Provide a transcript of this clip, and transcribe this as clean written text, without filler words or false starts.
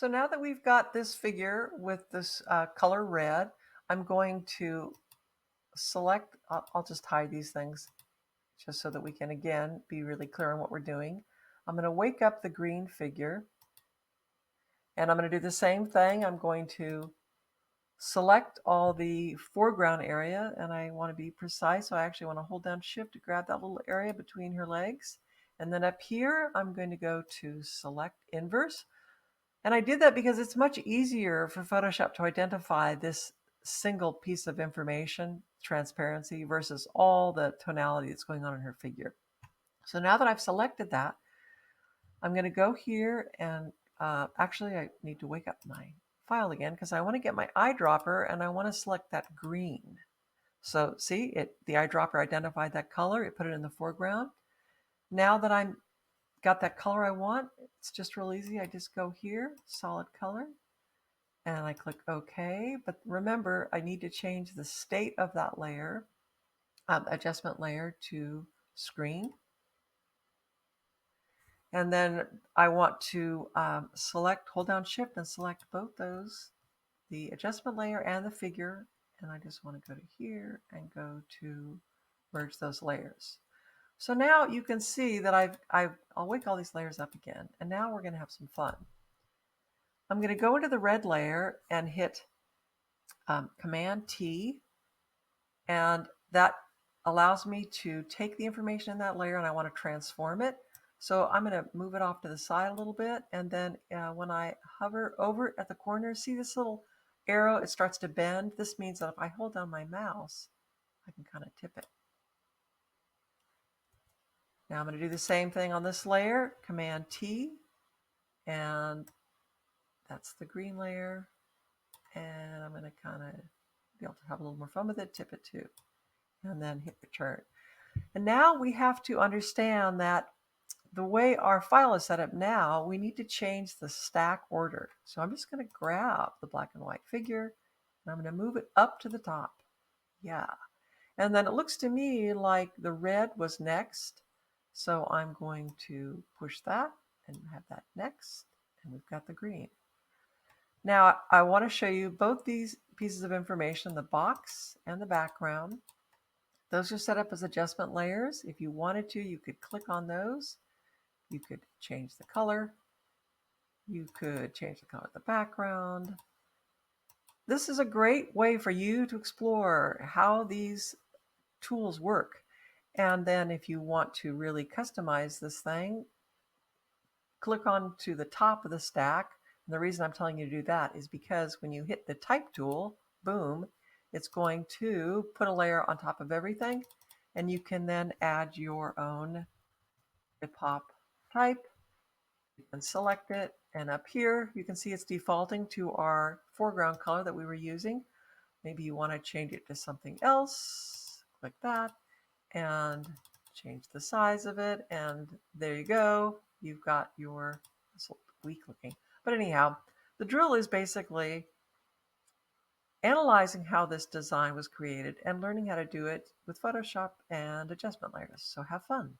So now that we've got this figure with this color red, I'm going to select, I'll just hide these things just so that we can again be really clear on what we're doing. I'm going to wake up the green figure and I'm going to do the same thing. I'm going to select all the foreground area and I want to be precise. So I actually want to hold down shift to grab that little area between her legs. And then up here, I'm going to go to select inverse. And I did that because it's much easier for Photoshop to identify this single piece of information, transparency, versus all the tonality that's going on in her figure. So now that I've selected that, I'm going to go here and actually I need to wake up my file again because I want to get my eyedropper and I want to select that green. So see, the eyedropper identified that color, it put it in the foreground. Now that I'm got that color I want, it's just real easy. I just go here, solid color, and I click OK. But remember, I need to change the state of that layer, adjustment layer to screen. And then I want to hold down shift and select both those, the adjustment layer and the figure. And I just want to go to here and go to merge those layers. So now you can see that I'll wake all these layers up again. And now we're going to have some fun. I'm going to go into the red layer and hit Command T, and that allows me to take the information in that layer and I want to transform it. So I'm going to move it off to the side a little bit, and then when I hover over it at the corner, see this little arrow, it starts to bend. This means that if I hold down my mouse, I can kind of tip it. Now I'm going to do the same thing on this layer, Command T, and that's the green layer, and I'm going to kind of be able to have a little more fun with it, tip it too, and then hit return. And now we have to understand that the way our file is set up now, we need to change the stack order. So I'm just going to grab the black and white figure and I'm going to move it up to the top. Yeah. And then it looks to me like the red was next. So I'm going to push that and have that next. And we've got the green. Now I want to show you both these pieces of information, the box and the background. Those are set up as adjustment layers. If you wanted to, you could click on those. You could change the color. You could change the color of the background. This is a great way for you to explore how these tools work. And then if you want to really customize this thing, click on to the top of the stack. And the reason I'm telling you to do that is because when you hit the type tool, boom, it's going to put a layer on top of everything. And you can then add your own hip hop type. You can select it, and up here you can see it's defaulting to our foreground color that we were using. Maybe you want to change it to something else. Click that and change the size of it, and there you go. You've got your, this weak looking. But anyhow, the drill is basically analyzing how this design was created and learning how to do it with Photoshop and adjustment layers. So have fun.